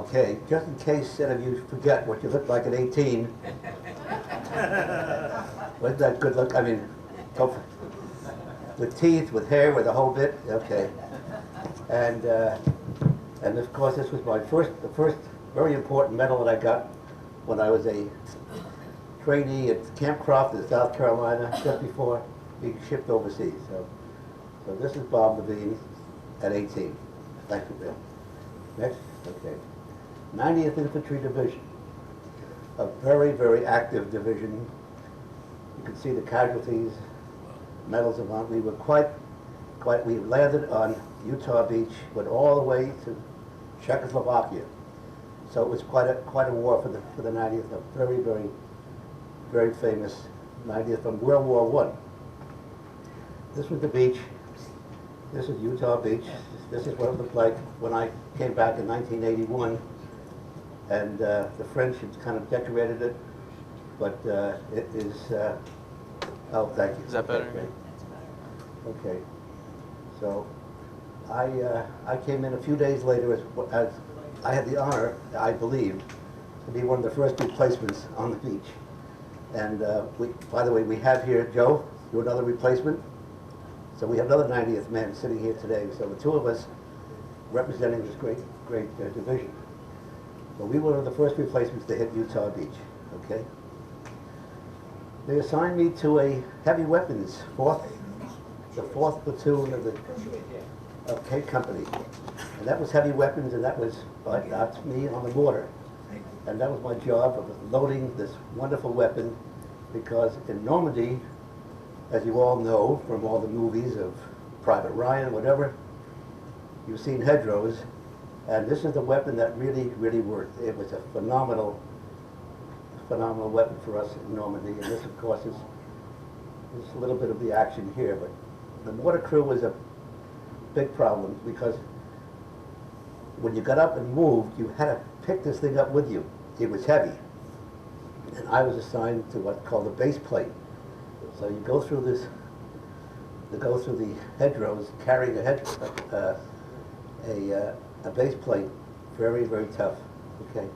Okay, just in case any of you forget what you looked like at 18. Wasn't that good look? I mean, with teeth, with hair, with the whole bit. Okay. And of course, this was the first very important medal that I got when I was a trainee at Camp Croft in South Carolina, just before being shipped overseas. So this is Bob Levine at 18. Thank you, Bill. Next. Okay. 90th Infantry Division, a very, very active division. You can see the casualties, medals of honor. We were we landed on Utah Beach, went all the way to Czechoslovakia. So it was quite a war for the 90th, a very, very, very famous 90th from World War I. This was the beach. This is Utah Beach. This is what it looked like when I came back in 1981. And the French had kind of decorated it, but it is, oh, thank you. Is that better? Okay. So I came in a few days later as I had the honor, I believe, to be one of the first replacements on the beach. And by the way, we have here Joe, you're another replacement. So we have another 90th man sitting here today. So the two of us representing this great division. So we were one of the first replacements to hit Utah Beach, okay? They assigned me to a heavy weapons, the 4th platoon of Cape Company. And that was heavy weapons, and that was that's me on the mortar. And that was my job of loading this wonderful weapon, because in Normandy, as you all know from all the movies of Private Ryan, whatever, you've seen hedgerows, and this is the weapon that really, really worked. It was a phenomenal weapon for us in Normandy, and this, of course, is a little bit of the action here. But the mortar crew was a big problem, because when you got up and moved, you had to pick this thing up with you. It was heavy, and I was assigned to what's called the base plate. So you go through the hedgerows carrying a base plate, very, very tough. Okay.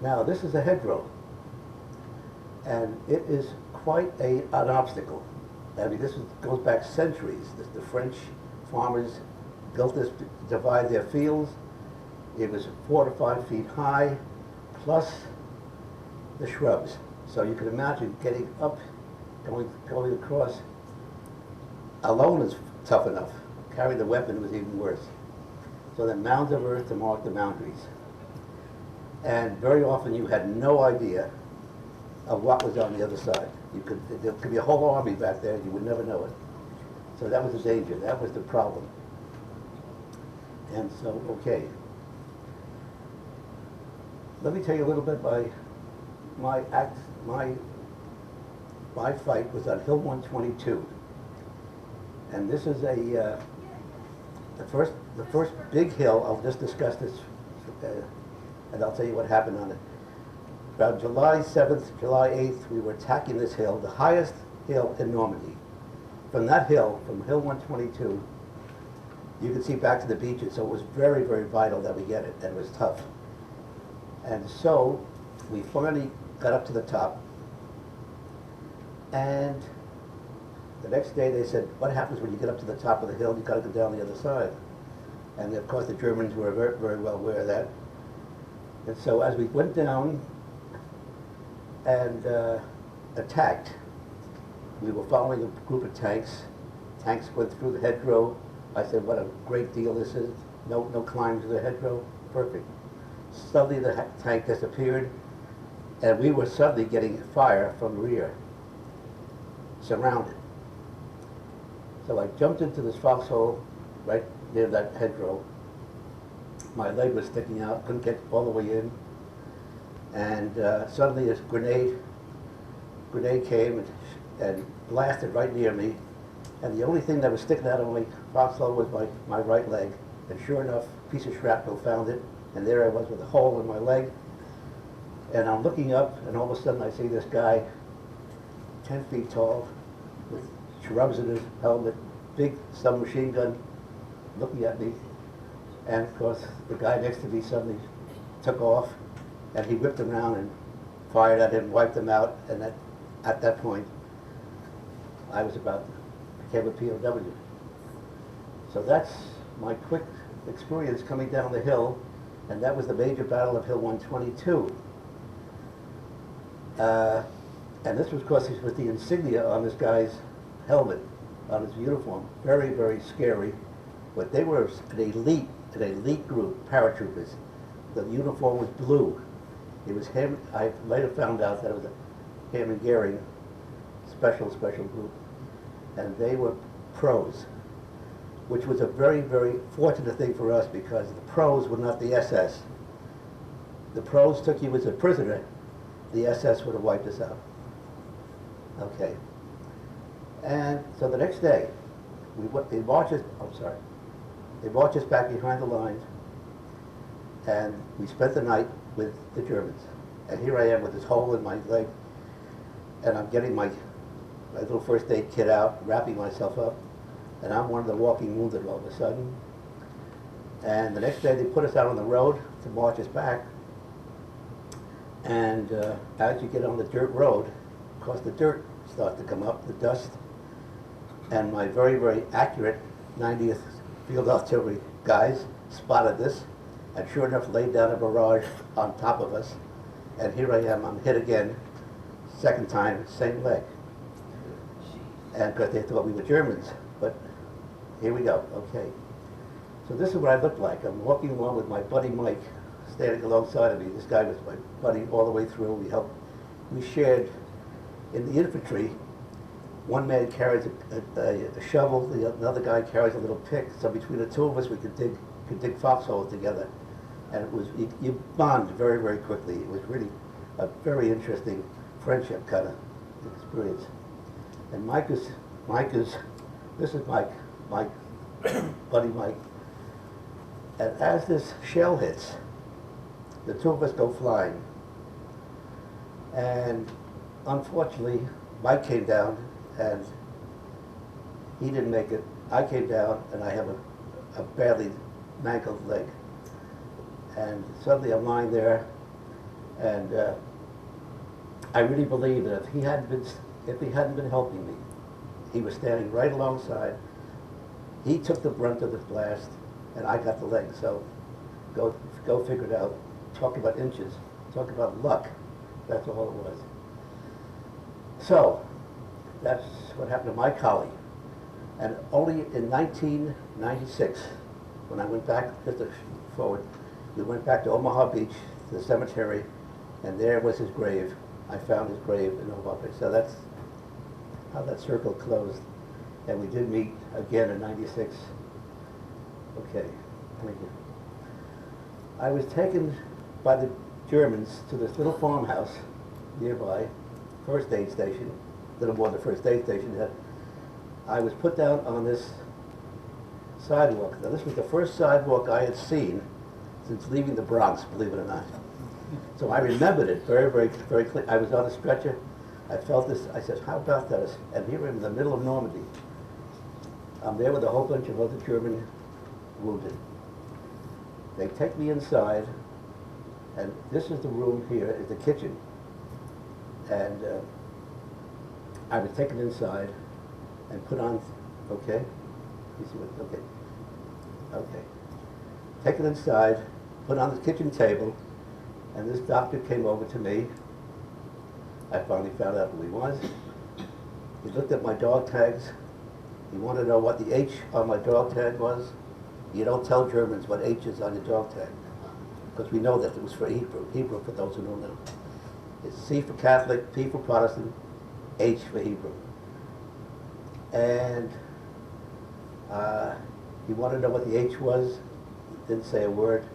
Now this is a hedgerow, and it is quite an obstacle. I mean, goes back centuries. The French farmers built this to divide their fields. It was 4 to 5 feet high, plus the shrubs. So you can imagine getting up, going across alone is tough enough. Carrying the weapon was even worse. So then mounds of earth to mark the boundaries. And very often you had no idea of what was on the other side. There could be a whole army back there and you would never know it. So that was the danger, that was the problem. And so, okay. Let me tell you a little bit by my fight was on Hill 122. And this is the first big hill. I'll just discuss this, and I'll tell you what happened on it. About July 7th, July 8th, we were attacking this hill, the highest hill in Normandy. From that hill, from Hill 122, you could see back to the beaches, so it was very, very vital that we get it, and it was tough. And so we finally got up to the top, and the next day they said, what happens when you get up to the top of the hill? You've got to go down the other side. And of course the Germans were very, very well aware of that. And so as we went down and attacked, we were following a group of tanks. Tanks went through the hedgerow. I said, what a great deal this is. No climb to the hedgerow. Perfect. Suddenly the tank disappeared, and we were suddenly getting fire from the rear, surrounded. So I jumped into this foxhole right near that hedgerow. My leg was sticking out, couldn't get all the way in. And suddenly this grenade came and blasted right near me. And the only thing that was sticking out of my foxhole was my right leg. And sure enough, a piece of shrapnel found it. And there I was with a hole in my leg. And I'm looking up, and all of a sudden I see this guy, 10 feet tall, with shrubs in his helmet, big submachine gun, looking at me. And of course, the guy next to me suddenly took off, and he whipped around and fired at him, wiped him out, and at that point, I became a POW. So that's my quick experience coming down the hill, and that was the major battle of Hill 122. And this was, of course, with the insignia on this guy's helmet, on his uniform. Very, very scary. But they were an elite group, paratroopers. The uniform was blue. It was him. I later found out that it was a Ham and Goering special group. And they were pros, which was a very, very fortunate thing for us because the pros were not the SS. The pros took you as a prisoner. The SS would have wiped us out. Okay. And so the next day, they marched us back behind the lines, and we spent the night with the Germans. And here I am with this hole in my leg, and I'm getting my little first aid kit out, wrapping myself up, and I'm one of the walking wounded all of a sudden. And the next day they put us out on the road to march us back. And as you get on the dirt road, of course the dirt starts to come up, the dust, and my very, very accurate 90th Field Artillery guys spotted this, and sure enough laid down a barrage on top of us. And here I am, I'm hit again, second time, same leg. And because they thought we were Germans, but here we go, okay. So this is what I look like. I'm walking along with my buddy Mike, standing alongside of me. This guy was my buddy all the way through. We shared in the infantry. One man carries a shovel, the other guy carries a little pick. So between the two of us, we could dig foxholes together. And it was, you bond very, very quickly. It was really a very interesting friendship kind of experience. And this is Mike, buddy Mike. And as this shell hits, the two of us go flying. And unfortunately, Mike came down and he didn't make it. I came down and I have a badly mangled leg. And suddenly I'm lying there, and I really believe that if he hadn't been helping me, he was standing right alongside. He took the brunt of the blast, and I got the leg. So go figure it out. Talk about inches. Talk about luck. That's all it was. So that's what happened to my colleague. And only in 1996, when I went back, just forward, we went back to Omaha Beach, to the cemetery, and there was his grave. I found his grave in Omaha Beach. So that's how that circle closed. And we did meet again in 96. Okay, thank you. I was taken by the Germans to this little farmhouse nearby, first aid station, little more than first aid station. I was put down on this sidewalk. Now this was the first sidewalk I had seen since leaving the Bronx, believe it or not. So I remembered it very, very, very clearly. I was on a stretcher. I felt this. I said, how about that? And here in the middle of Normandy, I'm there with a whole bunch of other German wounded. They take me inside, and this is the room here, is the kitchen. And I was taken inside and put on, okay? You see what, okay. Okay. Taken inside, put on the kitchen table, and this doctor came over to me. I finally found out who he was. He looked at my dog tags. He wanted to know what the H on my dog tag was. You don't tell Germans what H is on your dog tag, because we know that it was for Hebrew. Hebrew, for those who don't know. It's C for Catholic, P for Protestant, H for Hebrew. And he wanted to know what the H was. Didn't say a word.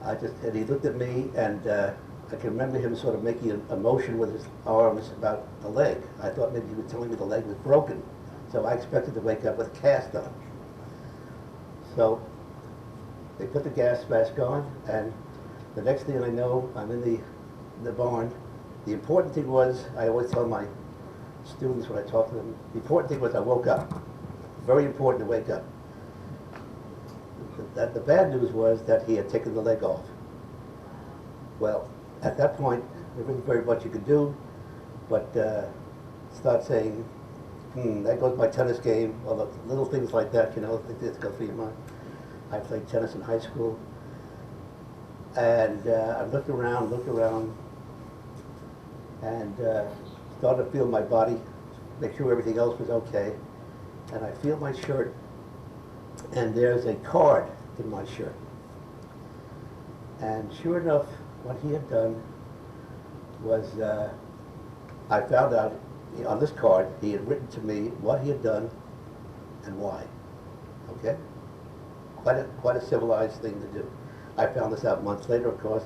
And he looked at me, and I can remember him sort of making a motion with his arms about the leg. I thought maybe he was telling me the leg was broken. So I expected to wake up with a cast on. So they put the gas mask on, and the next thing I know, I'm in the barn. The important thing was, I always tell my students when I talk to them, the important thing was I woke up. Very important to wake up. that the bad news was that he had taken the leg off. Well, at that point, there wasn't very much you could do, but start saying, there goes my tennis game, well, the little things like that, you know, that go through your mind. I played tennis in high school, and I looked around, and started to feel my body, make sure everything else was okay, and I feel my shirt, and there's a card in my shirt. And sure enough, what he had done was, I found out on this card, he had written to me what he had done and why. Okay? Quite a civilized thing to do. I found this out months later, of course.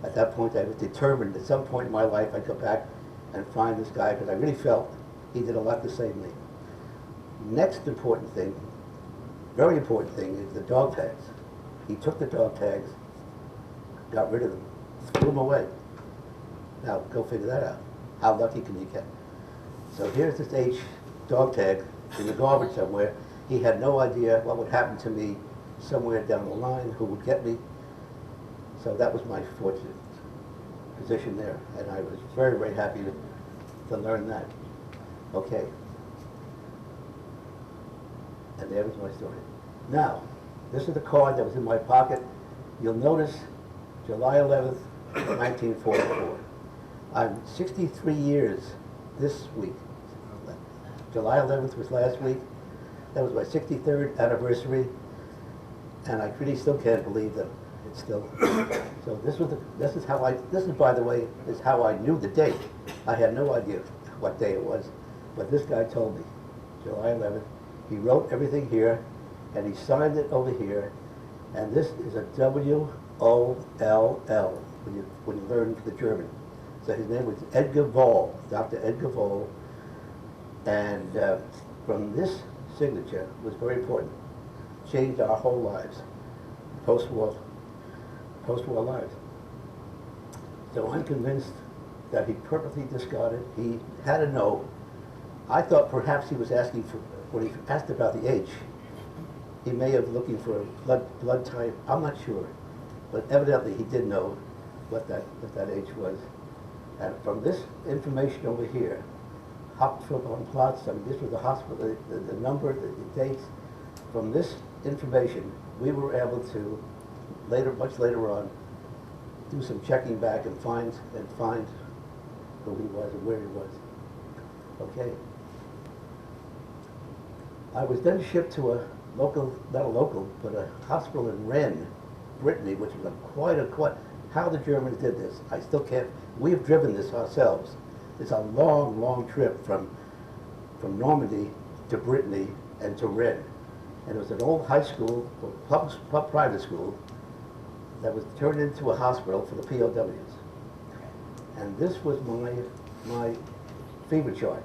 At that point, I was determined at some point in my life I'd go back and find this guy, because I really felt he did a lot to save me. Next important thing, very important thing, is the dog tags. He took the dog tags, got rid of them, threw them away. Now, go figure that out. How lucky can you get? So here's this H dog tag in the garbage somewhere. He had no idea what would happen to me somewhere down the line, who would get me. So that was my fortunate position there, and I was very, very happy to learn that. Okay. And there was my story. Now, this is the card that was in my pocket. You'll notice July 11th, 1944. I'm 63 years this week. July 11th was last week. That was my 63rd anniversary, and I really still can't believe that it's still. So this is by the way, is how I knew the date. I had no idea what day it was, but this guy told me, July 11th. He wrote everything here, and he signed it over here, and this is a W-O-L-L when you learn the German. So his name was Edgar Voll, Dr. Edgar Voll, and from this signature was very important. Changed our whole lives, post-war lives. So I'm convinced that he purposely discarded. He had a no. I thought perhaps he was asking for, when he asked about the age, he may have looking for a blood type. I'm not sure, but evidently he did know what that age was. And from this information over here, Hauptverbandplatz, I mean, this was the hospital, the number, the dates. From this information, we were able to much later on, do some checking back and find who he was and where he was. Okay. I was then shipped to a local, not a local, but a hospital in Rennes, Brittany, which was quite, how the Germans did this, I still can't, we've driven this ourselves. It's a long, long trip from Normandy to Brittany and to Rennes. And it was an old high school, or private school, that was turned into a hospital for the POWs. And this was my fever chart.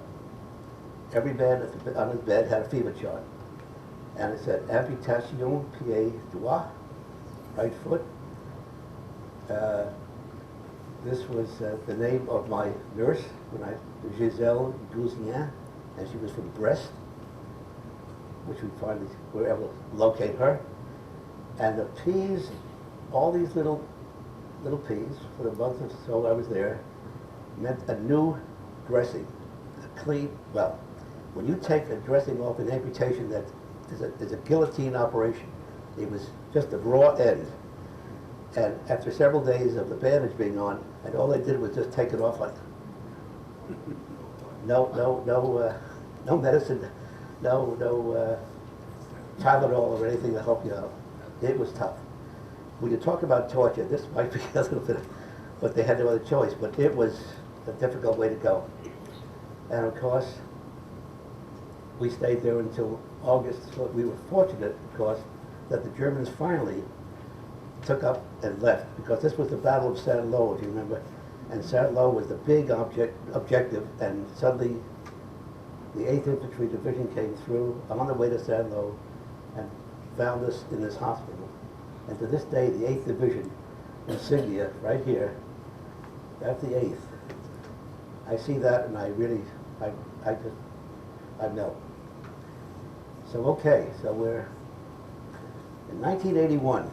Every man on his bed had a fever chart. And it said, amputation pied droit, right foot. This was the name of my nurse, Giselle Gouznien, and she was from Brest, which we finally were able to locate her. And the P's, all these little P's, for the month or so I was there, meant a new dressing, a clean, well, when you take a dressing off an amputation that is a guillotine operation, it was just a raw end. And after several days of the bandage being on, and all they did was just take it off like, no medicine, no Tylenol or anything to help you out. It was tough. When you talk about torture, this might be a little bit, but they had no other choice, but it was a difficult way to go. And of course, we stayed there until August. So we were fortunate, of course, that the Germans finally took up and left, because this was the Battle of Saint-Lô, if you remember, and Saint-Lô was the big objective, and suddenly the 8th Infantry Division came through on the way to Saint-Lô and found us in this hospital. And to this day, the 8th Division insignia right here, that's the 8th. I see that and I really, I melt. So okay, so we're in 1981,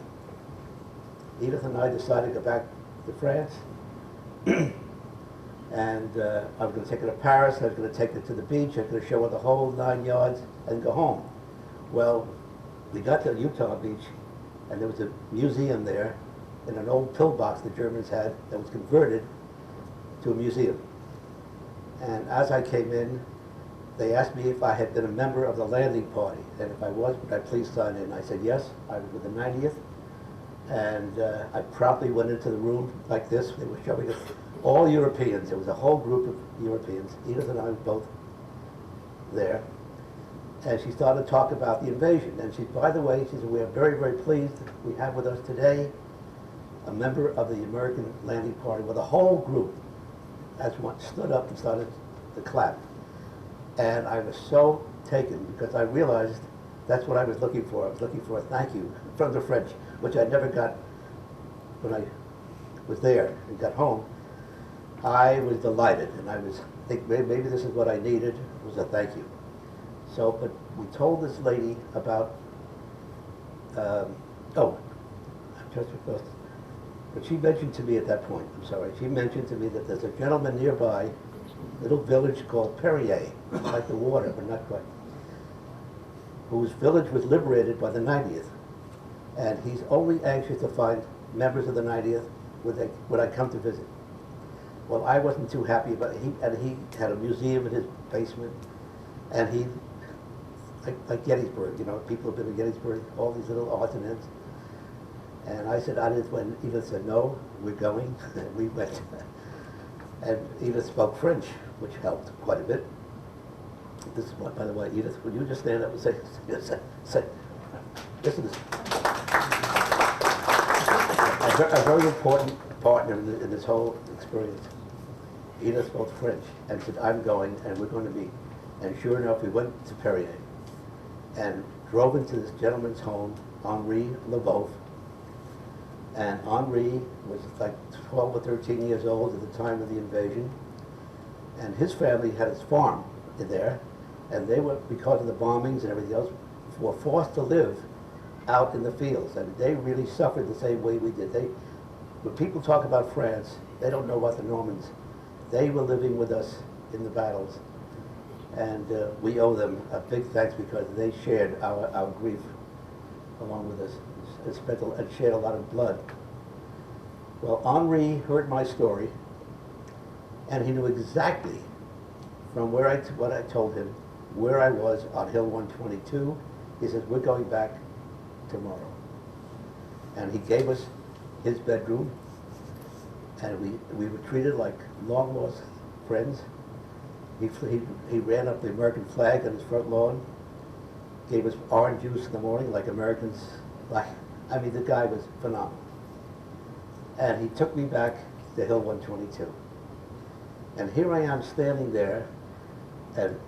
Edith and I decided to go back to France. And I was going to take her to Paris, I was going to take her to the beach, I was going to show her the whole 9 yards and go home. Well, we got to Utah Beach, and there was a museum there in an old pillbox the Germans had that was converted to a museum. And as I came in, they asked me if I had been a member of the landing party, and if I was, would I please sign in? I said yes, I was with the 90th, and I promptly went into the room like this. They were showing us all Europeans. It was a whole group of Europeans. Edith and I were both there. And she started to talk about the invasion. And she, by the way, she said, we are very, very pleased we have with us today a member of the American landing party, with a whole group as one stood up and started to clap. And I was so taken because I realized that's what I was looking for. I was looking for a thank you from the French, which I never got when I was there and got home. I was delighted, and I think maybe this is what I needed, was a thank you. So, but we told this lady about, but she mentioned to me at that point, I'm sorry, she mentioned to me that there's a gentleman nearby, a little village called Perrier, like the water, but not quite, whose village was liberated by the 90th. And he's only anxious to find members of the 90th would I come to visit. Well, I wasn't too happy, but he had a museum in his basement, and he, like Gettysburg, you know, people have been to Gettysburg, all these little odds and ends. And I said, when Edith said, no, we're going, and we went. And Edith spoke French, which helped quite a bit. This is what, by the way, Edith, would you just stand up and say, listen to this. A very important partner in this whole experience. Edith spoke French and said, I'm going, and we're going to meet. And sure enough, we went to Perrier and drove into this gentleman's home, Henri Leboeuf. And Henri was like 12 or 13 years old at the time of the invasion. And his family had his farm in there, and they were, because of the bombings and everything else, were forced to live out in the fields. And they really suffered the same way we did. When people talk about France, they don't know about the Normans. They were living with us in the battles. And we owe them a big thanks because they shared our grief along with us and shed a lot of blood. Well, Henri heard my story, and he knew exactly from what I told him, where I was on Hill 122. He says, we're going back tomorrow. And he gave us his bedroom, and we were treated like long-lost friends. He ran up the American flag on his front lawn, gave us orange juice in the morning like Americans like. I mean, the guy was phenomenal. And he took me back to Hill 122. And here I am standing there, and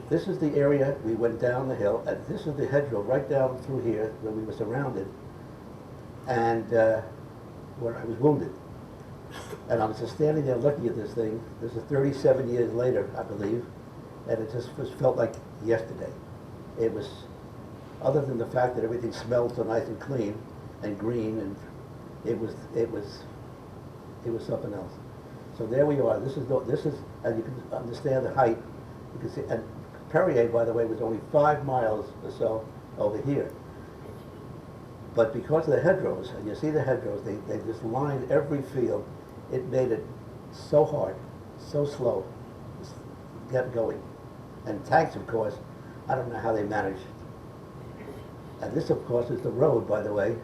this is the area we went down the hill, and this is the hedgerow right down through here where we were surrounded, and where I was wounded. And I was just standing there looking at this thing. This is 37 years later, I believe, and it just felt like yesterday. It was, other than the fact that everything smelled so nice and clean and green, and it was something else. So there we are. This is, and you can understand the height. You can see, and Perrier, by the way, was only 5 miles or so over here. But because of the hedgerows, and you see the hedgerows, they just lined every field. It made it so hard, so slow, just kept going. And tanks, of course, I don't know how they managed. And this, of course, is the road, by the way.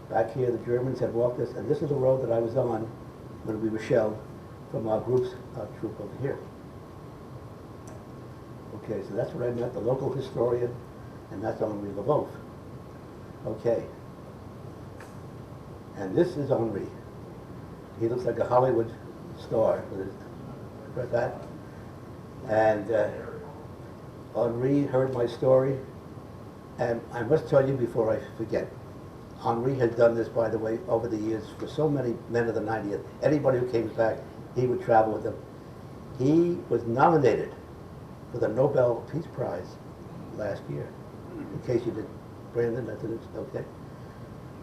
Back here, the Germans had walked this, and this is the road that I was on when we were shelled from our troop over here. Okay, so that's where I met the local historian, and that's Henri Leboeuf. Okay. And this is Henri. He looks like a Hollywood star with his that. And Henri heard my story, and I must tell you before I forget, Henri had done this, by the way, over the years for so many men of the 90th. Anybody who came back, he would travel with them. He was nominated for the Nobel Peace Prize last year, in case you didn't Brandon, that's it, okay.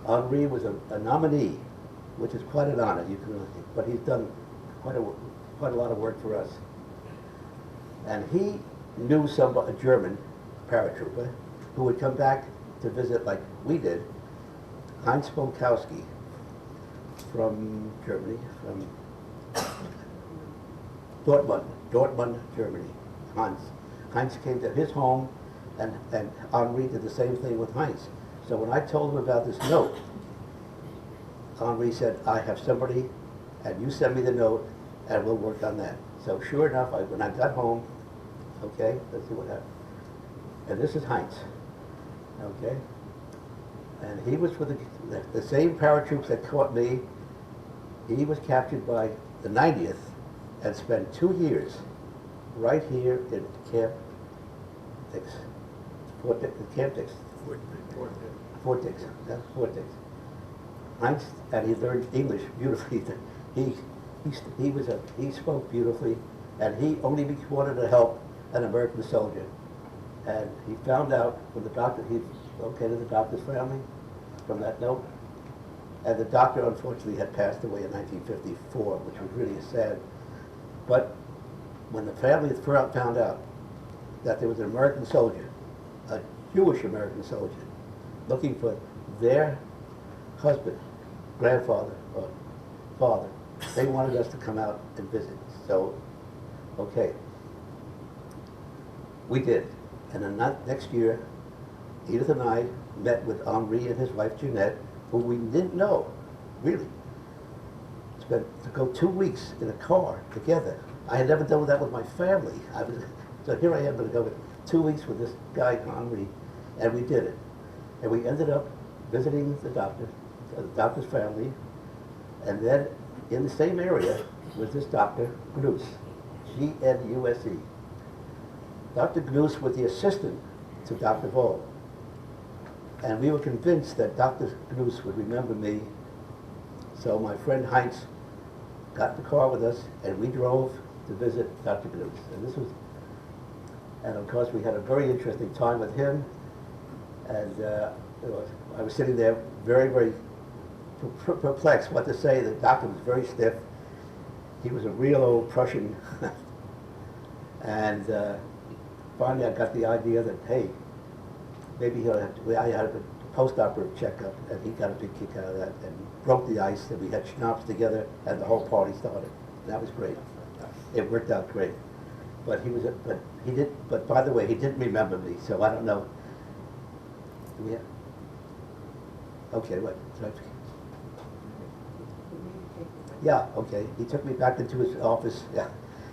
Henri was a nominee, which is quite an honor. You can, but he's done quite a lot of work for us. And he knew a German paratrooper who would come back to visit like we did, Heinz Bonkowski from Germany, from Dortmund, Germany. Heinz came to his home, and Henri did the same thing with Heinz. So when I told him about this note, Henri said, I have somebody, and you send me the note, and we'll work on that. So sure enough, when I got home, okay, let's see what happened. And this is Heinz, okay? And he was for the same paratroops that caught me. He was captured by the 90th and spent 2 years right here in Camp Dix. Camp Dix. Fort Dix. That's Fort Dix. Heinz, and he learned English beautifully. He spoke beautifully, and he only wanted to help an American soldier. And he found out when the doctor, he located the doctor's family from that note. And the doctor, unfortunately, had passed away in 1954, which was really sad. But when the family found out that there was an American soldier, a Jewish American soldier, looking for their husband, grandfather, or father, they wanted us to come out and visit. So, okay, we did. And then next year, Edith and I met with Henri and his wife Jeanette, who we didn't know, really. To go 2 weeks in a car together. I had never done that with my family. So here I am going to go 2 weeks with this guy, Henri, and we did it. And we ended up visiting the doctor's family, and then in the same area was this Dr. Gnus, G-N-U-S-E. Dr. Gnus was the assistant to Dr. Voll. And we were convinced that Dr. Gnus would remember me. So my friend Heinz got in the car with us, and we drove to visit Dr. Gnus. And of course we had a very interesting time with him. And I was sitting there very, very perplexed what to say. The doctor was very stiff. He was a real old Prussian. And finally I got the idea that, hey, maybe he'll have to, I had a post-operative checkup, and he got a big kick out of that, and broke the ice, and we had schnapps together, and the whole party started. And that was great. It worked out great. But but by the way, he didn't remember me, so I don't know. Do we have? Okay, what? Yeah, okay. He took me back into his office, yeah,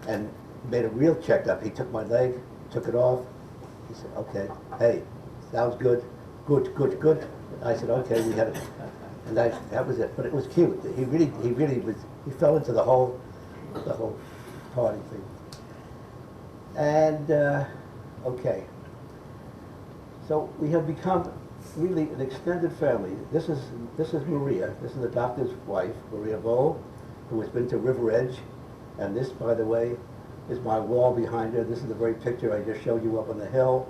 and made a real checkup. He took my leg, took it off. He said, okay, hey, sounds good. Good. I said, okay, we had it. And that was it. But it was cute. He really was, he fell into the whole party thing. And, okay. So we have become really an extended family. This is Maria. This is the doctor's wife, Maria Voll, who has been to River Edge. And this, by the way, is my wall behind her. This is the very picture I just showed you up on the hill.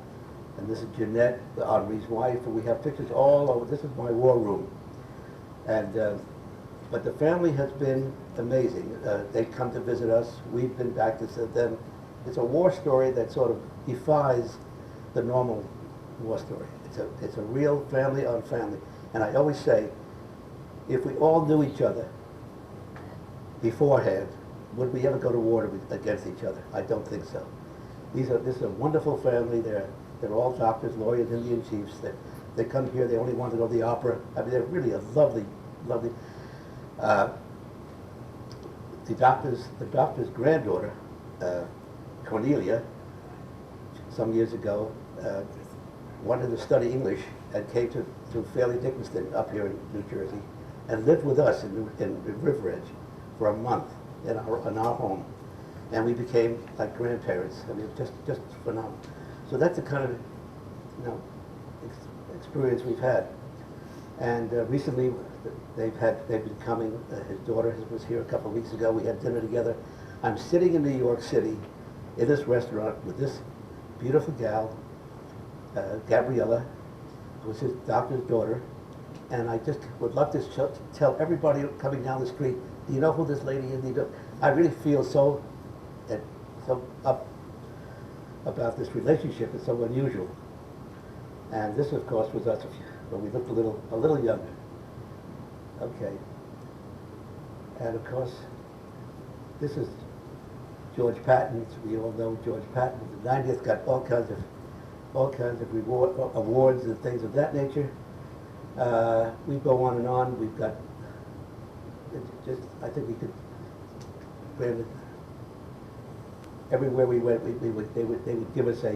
And this is Jeanette, Henri's wife, and we have pictures all over. This is my war room. And, but the family has been amazing. They come to visit us. We've been back to visit them. It's a war story that sort of defies the normal war story. It's a real family on family. And I always say, if we all knew each other beforehand, would we ever go to war against each other? I don't think so. This is a wonderful family. They're all doctors, lawyers, Indian chiefs. They come here, they only want to go to the opera. I mean, they're really a lovely. The doctor's granddaughter, Cornelia, some years ago, wanted to study English and came to Fairleigh Dickinson up here in New Jersey and lived with us in River Edge for a month in our home. And we became like grandparents. I mean, just phenomenal. So that's the kind of, experience we've had. And recently, they've been coming. His daughter was here a couple of weeks ago. We had dinner together. I'm sitting in New York City in this restaurant with this beautiful gal, Gabriella, was his doctor's daughter, and I just would love to tell everybody coming down the street, do you know who this lady is? Do you know? I really feel so up about this relationship. It's so unusual. And this, of course, was us when we looked a little younger. Okay. And of course, this is George Patton. We all know George Patton. The 90th got all kinds of awards and things of that nature. We go on and on. We've got I think we could brand it. Everywhere we went, they would give us a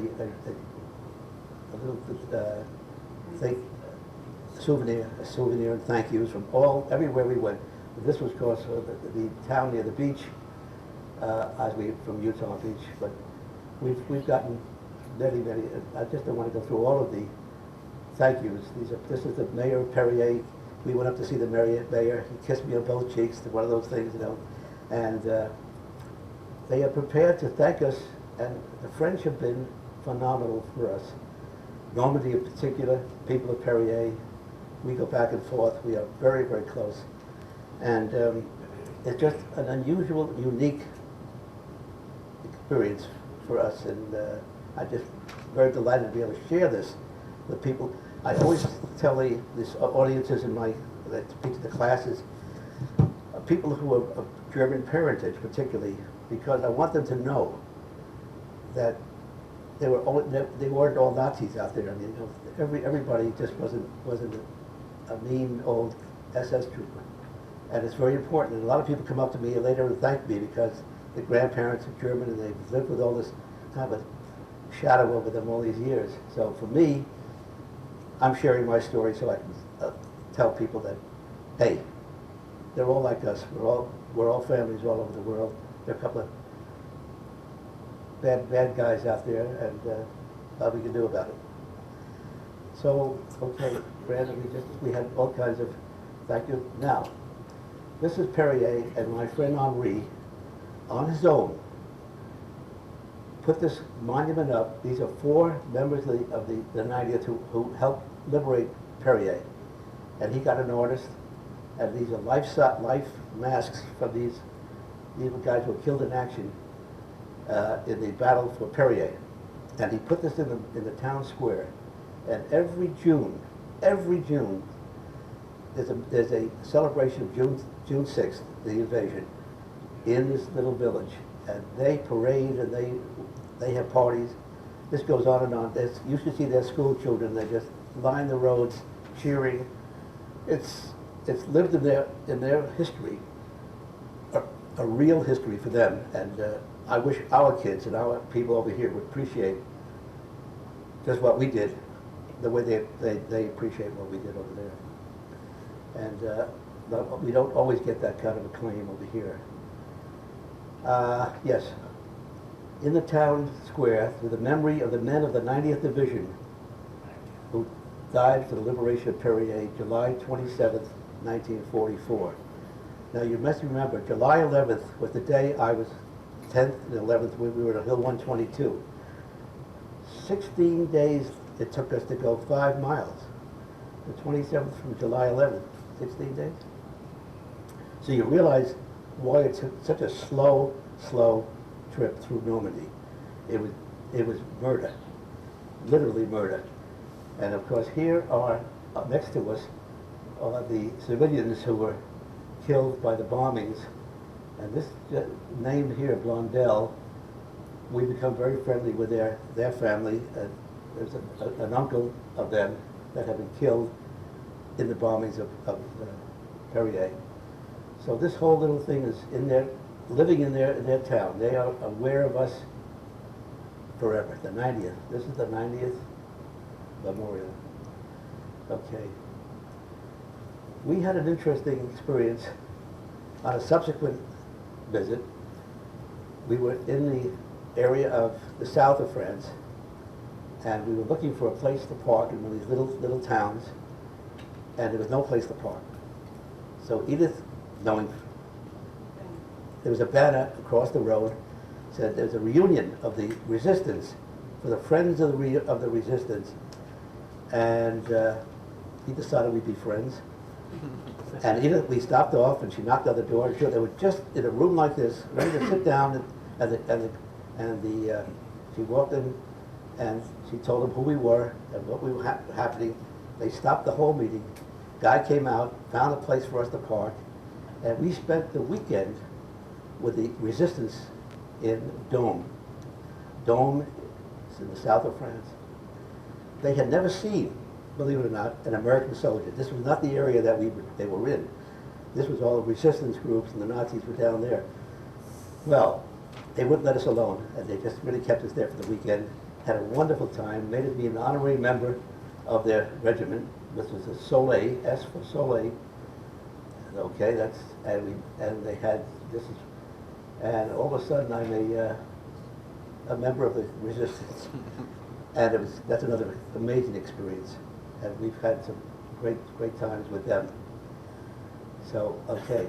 little thing, souvenir and thank yous from everywhere we went. This was, of course, the town near the beach, from Utah Beach. But we've gotten many. I just don't want to go through all of the thank yous. This is the mayor of Perrier. We went up to see the mayor. He kissed me on both cheeks. One of those things, you know, and. They are prepared to thank us, and the French have been phenomenal for us. Normandy in particular, people of Perrier, we go back and forth. We are very, very close. And it's just an unusual, unique experience for us, and I'm just very delighted to be able to share this with people. I always tell these audiences that speak to the classes, people who are of German parentage particularly, because I want them to know that they weren't all Nazis out there. I mean, you know, everybody just wasn't a mean old SS trooper, and it's very important. And a lot of people come up to me later and thank me because the grandparents are German and they've lived with all this kind of a shadow over them all these years. So for me, I'm sharing my story so I can tell people that, hey, they're all like us. We're all families all over the world. There are a couple of bad guys out there, and nothing we can do about it. So, okay, Brandon, we had all kinds of thank you. Now, this is Perrier, and my friend Henri, on his own, put this monument up. These are 4 members of the 90th who helped liberate Perrier, and he got an artist, and these are life masks from these guys who were killed in action in the battle for Perrier. And he put this in the town square. And every June, there's a celebration of June 6th, the invasion, in this little village. And they parade and they have parties. This goes on and on. You should see their school children. They just line the roads, cheering. It's lived in their history. A real history for them, and I wish our kids and our people over here would appreciate just what we did, the way they appreciate what we did over there. And we don't always get that kind of acclaim over here. Yes, in the town square, to the memory of the men of the 90th Division who died for the liberation of Perrier, July 27th, 1944. Now you must remember, July 11th was the day I was 10th and 11th when we were at Hill 122. 16 days it took us to go 5 miles. The 27th from July 11th, 16 days. So you realize why it's such a slow trip through Normandy. It was murder, literally murder. And of course here are, next to us, are the civilians who were killed by the bombings. And this name here, Blondel, we become very friendly with their family. There's an uncle of them that have been killed in the bombings of Perrier. So this whole little thing is living in their town. They are aware of us forever. The 90th. This is the 90th memorial. Okay. We had an interesting experience on a subsequent visit. We were in the area of the south of France, and we were looking for a place to park in one of these little towns, and there was no place to park. So Edith, knowing there was a banner across the road, said there's a reunion of the resistance for the friends of the resistance and he decided we'd be friends. And we stopped off, and she knocked on the door. And they were just in a room like this, ready to sit down, she walked in, and she told them who we were and what we were happening. They stopped the whole meeting. Guy came out, found a place for us to park, and we spent the weekend with the resistance in Dome. Dome is in the south of France. They had never seen, believe it or not, an American soldier. This was not the area that they were in. This was all the resistance groups, and the Nazis were down there. Well, they wouldn't let us alone, and they just really kept us there for the weekend. Had a wonderful time, made us be an honorary member of their regiment, which was a Soleil, S for Soleil. Okay, and they had, and all of a sudden I'm a member of the resistance. And that's another amazing experience. And we've had some great times with them. So, okay.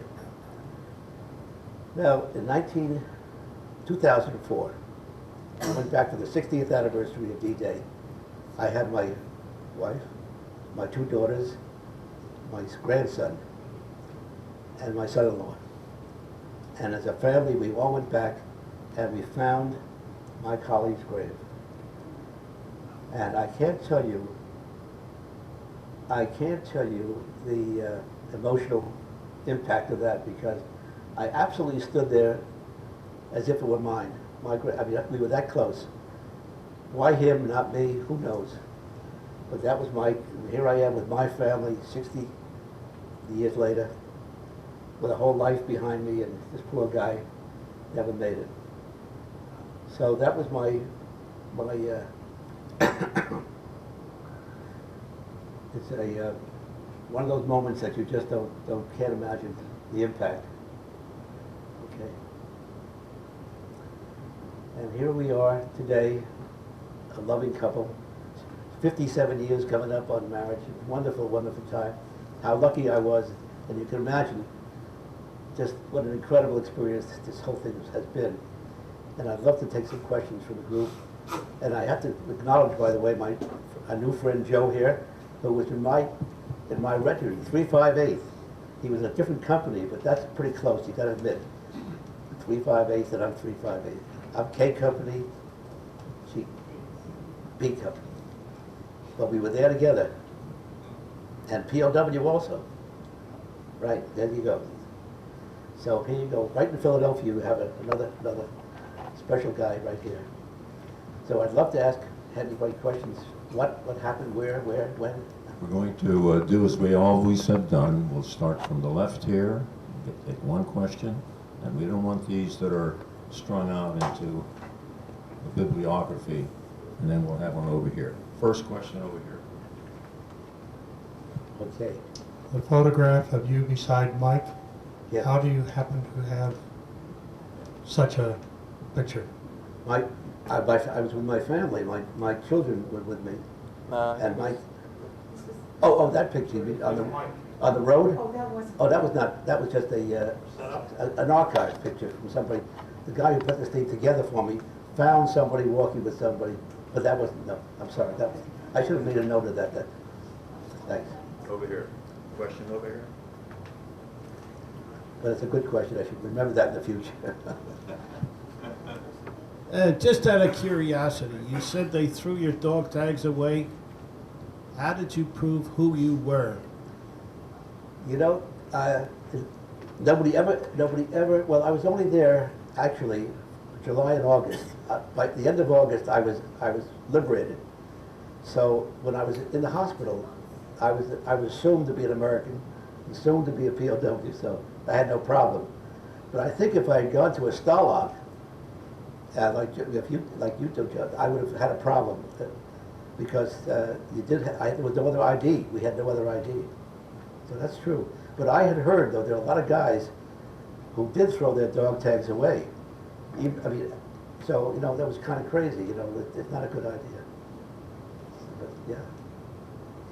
Now, in 2004, I went back for the 60th anniversary of D-Day. I had my wife, my 2 daughters, my grandson, and my son-in-law. And as a family, we all went back and we found my colleague's grave. And I can't tell you the emotional impact of that, because I absolutely stood there as if it were mine. We were that close. Why him, not me, who knows? But that was here I am with my family 60 years later, with a whole life behind me, and this poor guy never made it. So that was my it's one of those moments that you just can't imagine the impact. Okay. And here we are today, a loving couple, 57 years coming up on marriage. Wonderful, wonderful time. How lucky I was, and you can imagine just what an incredible experience this whole thing has been. And I'd love to take some questions from the group. And I have to acknowledge, by the way, a new friend Joe here, who was in my regiment, 358. He was in a different company, but that's pretty close, you gotta admit. 358 and I'm 358. I'm K Company, she B Company. But we were there together. And POW also. Right, there you go. So here you go, right in Philadelphia you have another special guy right here. So I'd love to ask anybody questions. What happened, where, when? We're going to do as we always have done. We'll start from the left here, take one question, and we don't want these that are strung out into the bibliography, and then we'll have one over here. First question over here. Okay. The photograph of you beside Mike, Yeah. how do you happen to have such a picture? I was with my family. My children were with me. And that picture you mean, on the road? That was just an archive picture from somebody. The guy who put this thing together for me found somebody walking with somebody, but that wasn't, no, I'm sorry. I should have made a note of that. Thanks. Over here. Question over here. But it's a good question. I should remember that in the future. Just out of curiosity, you said they threw your dog tags away. How did you prove who you were? You know, nobody ever, well, I was only there, actually, July and August. By the end of August, I was liberated. So when I was in the hospital, I was assumed to be an American, assumed to be a POW, so I had no problem. But I think if I had gone to a Stalag, like you took, I would have had a problem with it, because there was no other ID. We had no other ID. So that's true. But I had heard, though, there are a lot of guys who did throw their dog tags away. So, that was kind of crazy, it's not a good idea. But, yeah.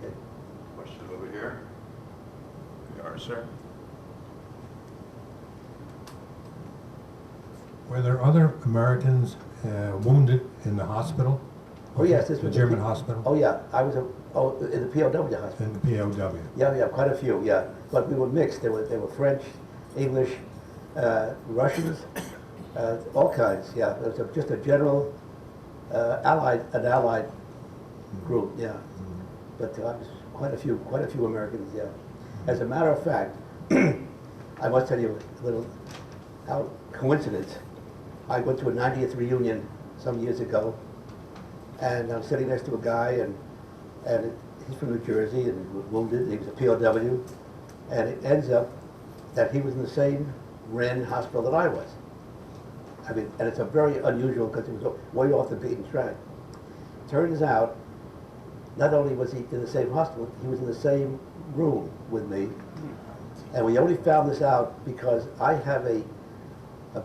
Okay. Question over here. Here you are, sir. Were there other Americans wounded in the hospital? Oh yes, this the was German hospital. Oh yeah, I was Oh, in the POW hospital. in the POW. Yeah, quite a few, yeah. But we were mixed. They were French, English, Russians, all kinds, yeah. It was just a general an allied group, yeah. But quite a few Americans, yeah. As a matter of fact, I must tell you a little coincidence. I went to a 90th reunion some years ago, and I'm sitting next to a guy, and he's from New Jersey and was wounded. He was a POW, and it ends up that he was in the same Wren hospital that I was. I mean, and it's a very unusual because it was way off the beaten track. Turns out, not only was he in the same hospital, he was in the same room with me. And we only found this out because I have a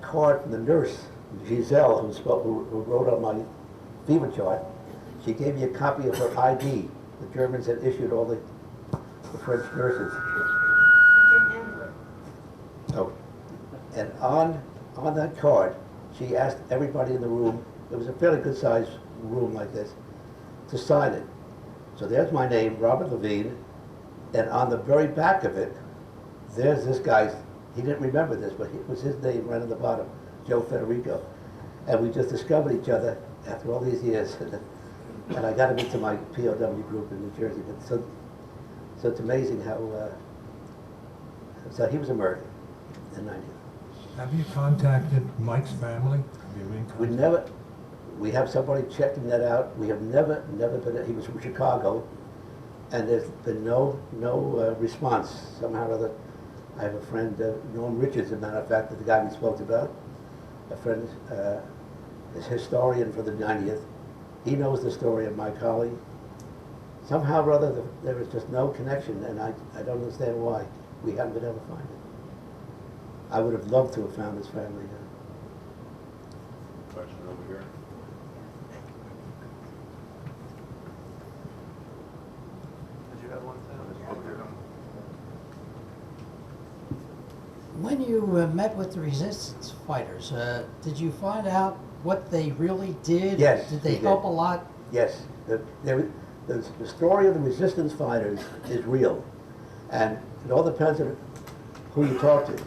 card from the nurse, Giselle, who wrote on my fever chart. She gave me a copy of her ID. The Germans had issued all the French nurses. Oh. And on that card, she asked everybody in the room, it was a fairly good sized room like this, to sign it. So there's my name, Robert Levine, and on the very back of it, there's this guy's, he didn't remember this, but it was his name right on the bottom, Joe Federico. And we just discovered each other after all these years. And I got him into my POW group in New Jersey. But so it's amazing how, so he was American in 90. Have you contacted Mike's family? Have you been We contacted? never, we have somebody checking that out. We have never been, he was from Chicago, and there's been no response somehow or other. I have a friend, Norm Richards, as a matter of fact, the guy we spoke about, a friend, is historian for the 90th. He knows the story of my colleague. Somehow or other, there is just no connection, and I don't understand why. We haven't been able to find it. I would have loved to have found his family. Question over here. Did you have one, Sam? Over here. When you met with the resistance fighters, did you find out what they really did? Yes, Did they we did. help a lot? Yes, the story of the resistance fighters is real, and it all depends on who you talk to.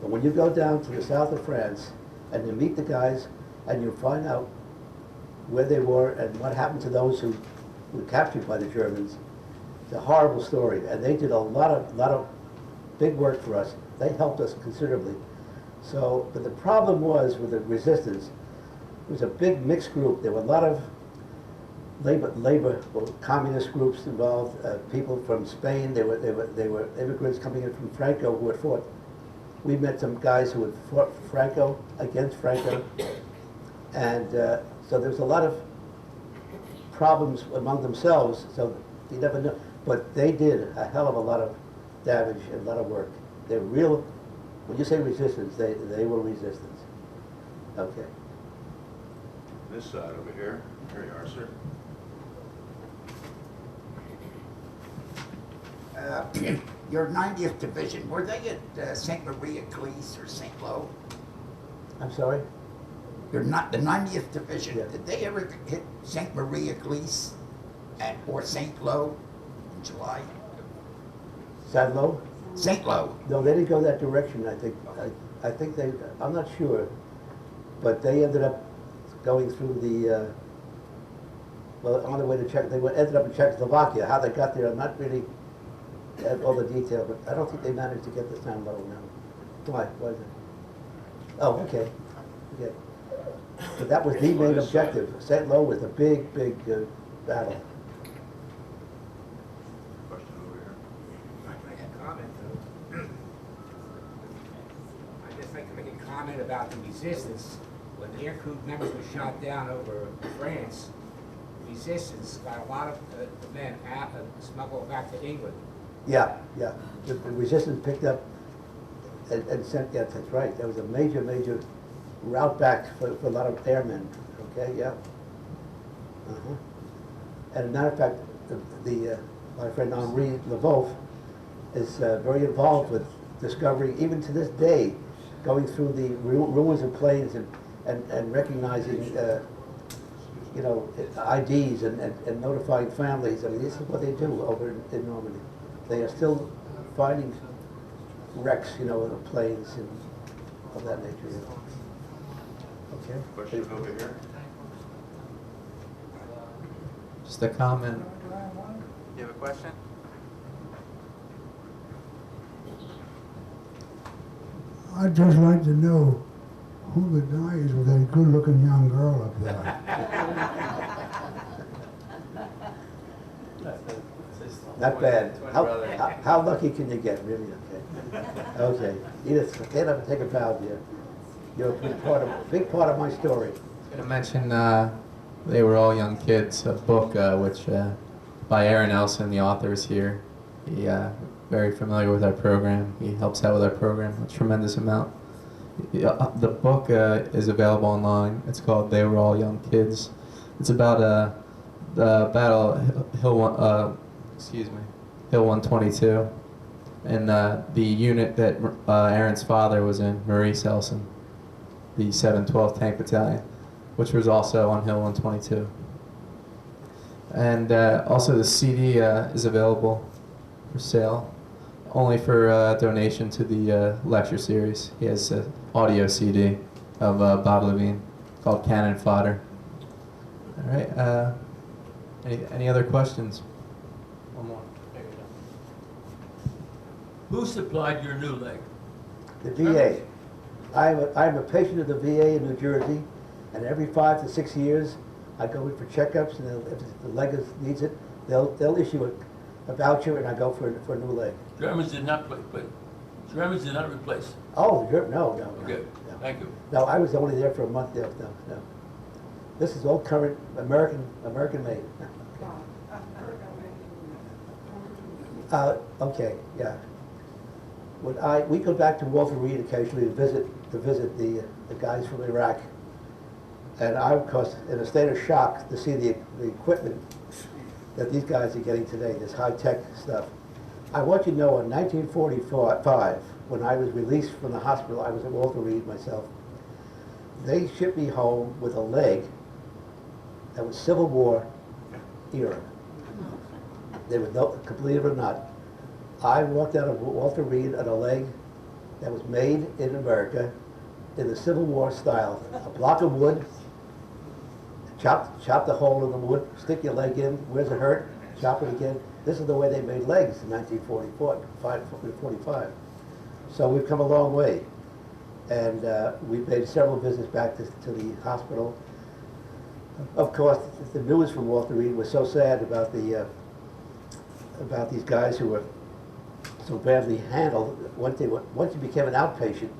But when you go down to the south of France and you meet the guys and you find out where they were and what happened to those who were captured by the Germans, it's a horrible story. And they did a lot of big work for us. They helped us considerably. So, but the problem was with the resistance, it was a big mixed group. There were a lot of labor or communist groups involved, people from Spain. They were immigrants coming in from Franco who had fought. We met some guys who had fought Franco, against Franco, and so there was a lot of problems among themselves, so you never know. But they did a hell of a lot of damage and a lot of work. They're real, when you say resistance, they were resistance. Okay. This side over here. Here you are, sir. Your 90th Division, were they at St. Maria Eglise or St. Lo? I'm sorry? You're not the 90th Division. Yeah. Did they ever hit St. Maria Eglise or St. Lo in July? Sadlo? St. Lo. No, they didn't go that direction, I think. I think they, I'm not sure, but they ended up going through the, well, on the way to Czech, they ended up in Czechoslovakia. How they got there, I'm not really at all the detail, but I don't think they managed to get to San Lo now. Why? Why is it? Oh, okay. Yeah. But that was the main objective. St. Lo was the big battle. Question over here. I'd like to comment, though. I'd just like to make a comment about the resistance. When the aircrew members were shot down over France, resistance got a lot of the men out and smuggled back to England. Yeah. The resistance picked up and sent, yeah, that's right. There was a major route back for a lot of airmen. Okay, yeah. And as a matter of fact, my friend Henri Levove is very involved with discovering, even to this day, going through the ruins of planes and recognizing you know, IDs and notifying families. I mean, this is what they do over in Normandy. They are still finding wrecks, you know, of planes and of that nature. You know. Okay. Question over here. Just a comment. You have a question? I'd just like to know who the guy is with that good-looking young girl up there. Not bad. How lucky can you get, really? Okay. Okay. Edith, get up and take a bow, dear. You're a big part of my story. I'm gonna mention They Were All Young Kids, a book which by Aaron Elson, the author, is here. He very familiar with our program. He helps out with our program a tremendous amount. The book is available online. It's called They Were All Young Kids. It's about the battle Hill 122, and the unit that Aaron's father was in, Maurice Elson, the 712th Tank Battalion, which was also on Hill 122. And also the CD is available for sale, only for donation to the lecture series. He has an audio CD of Bob Levine called Cannon Fodder. All right. Any other questions? One more. Who supplied your new leg? The VA. I'm a patient of the VA in New Jersey, and every 5 to 6 years, I go in for checkups, and if the leg needs it, they'll issue a voucher, and I go for a new leg. Germans did not Germans did not replace. Oh, no. Okay, no. thank you. No, I was only there for a month. No. This is all current American made. Okay, yeah. We go back to Walter Reed occasionally to visit the guys from Iraq, and I'm, of course, in a state of shock to see the equipment that these guys are getting today, this high-tech stuff. I want you to know, in 1945, when I was released from the hospital, I was at Walter Reed myself, they shipped me home with a leg that was Civil War era. There was no, believe it or not, I walked out of Walter Reed on a leg that was made in America in the Civil War style. A block of wood, chop the hole in the wood, stick your leg in, where's it hurt, chop it again. This is the way they made legs in 1945. So we've come a long way. And we've made several visits back to the hospital. Of course, the news from Walter Reed was so sad about these guys who were so badly handled. Once you became an outpatient,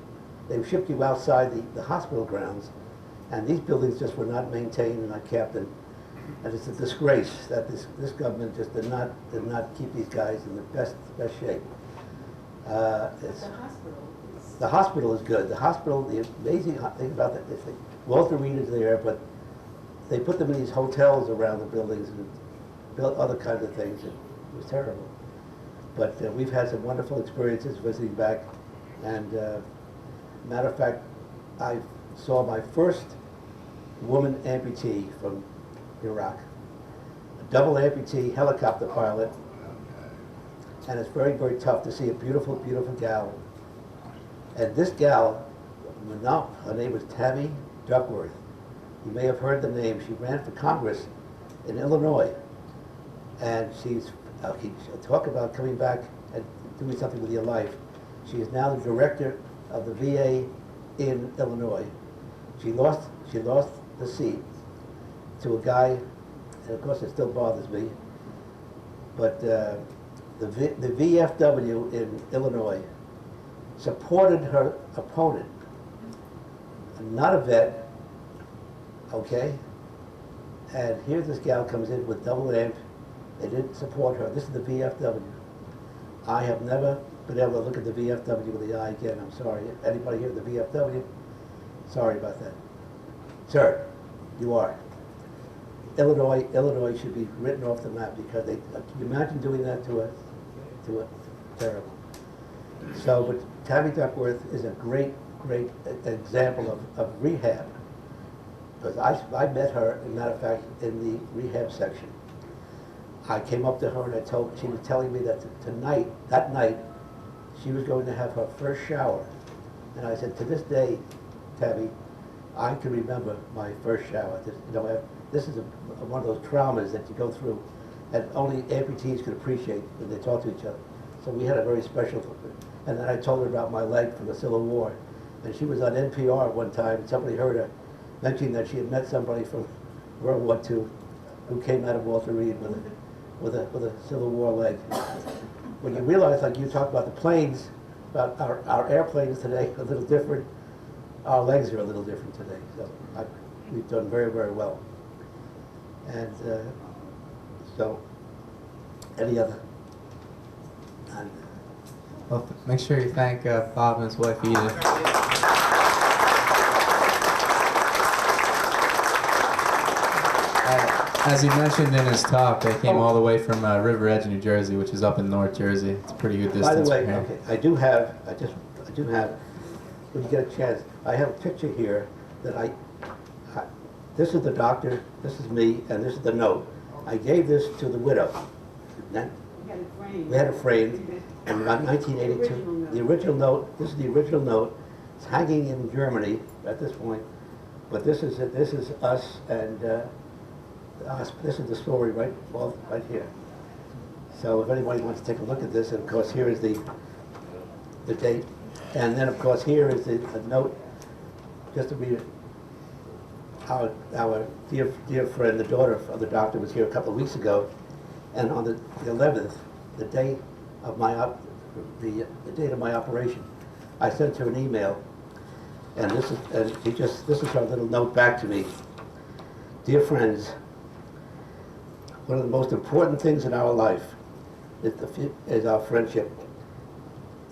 they shipped you outside the hospital grounds, and these buildings just were not maintained and not kept. And it's a disgrace that this government just did not keep these guys in the best shape. The hospital is good. The hospital, the amazing thing about that is Walter Reed is there, but they put them in these hotels around the buildings and built other kinds of things. It was terrible. But we've had some wonderful experiences visiting back. And matter of fact, I saw my first woman amputee from Iraq, a double amputee helicopter pilot. And it's very, very tough to see a beautiful, beautiful gal. And this gal, her name was Tammy Duckworth. You may have heard the name. She ran for Congress in Illinois. And she's, talk about coming back and doing something with your life. She is now the director of the VA in Illinois. She lost the seat to a guy, and of course it still bothers me, but the VFW in Illinois supported her opponent, not a vet, okay? And here this gal comes in with double amp. They didn't support her. This is the VFW. I have never been able to look at the VFW with the eye again. I'm sorry. Anybody here at the VFW? Sorry about that. Sir, you are. Illinois should be written off the map because can you imagine doing that to a terrible. So, but Tammy Duckworth is a great example of rehab. because I met her, as a matter of fact, in the rehab section. I came up to her and she was telling me that that night, she was going to have her first shower. And I said, to this day, Tabby, I can remember my first shower. This is one of those traumas that you go through, and only amputees can appreciate when they talk to each other. So we had a very special, and then I told her about my leg from the Civil War. And she was on NPR one time, and somebody heard her mentioning that she had met somebody from World War II who came out of Walter Reed with a Civil War leg. When you realize, like you talked about the planes, about our airplanes today are a little different, our legs are a little different today. So we've done very, very well. And so, any other? Well, make sure you thank Bob and his wife Edith. As he mentioned in his talk, they came all the way from River Edge, New Jersey, which is up in North Jersey. It's a pretty good distance By the way, from here. okay, I do have, when you get a chance, I have a picture here that this is the doctor, this is me, and this is the note. I gave this to the widow. Then we had it framed in about 1982. The original note, this is the original note. It's hanging in Germany at this point, but this is us, and this is the story right here. So if anybody wants to take a look at this, and of course here is the date, and then of course here is a note, just to read it. Our dear friend, the daughter of the doctor, was here a couple of weeks ago, and on the 11th, the day of my date of my operation, I sent her an email, and this is her little note back to me. Dear friends, one of the most important things in our life is our friendship.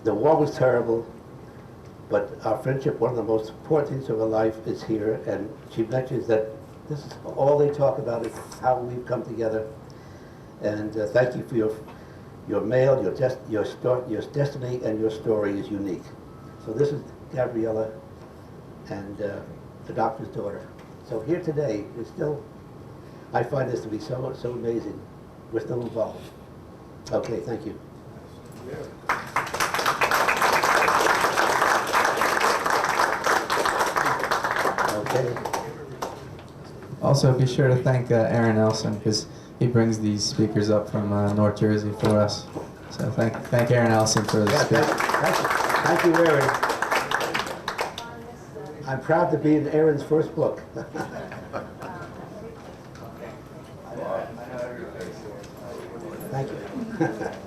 The war was terrible, but our friendship, one of the most important things of our life, is here. And she mentions that this is all they talk about, is how we've come together. And thank you for your mail, your destiny, and your story is unique. So this is Gabriella and the doctor's daughter. So here today, I find this to be so amazing. We're still involved. Okay, thank you. Okay. Also, be sure to thank Aaron Elson, because he brings these speakers up from North Jersey for us. So thank Aaron Elson for the speech. Thank you, Aaron. I'm proud to be in Aaron's first book. Thank you.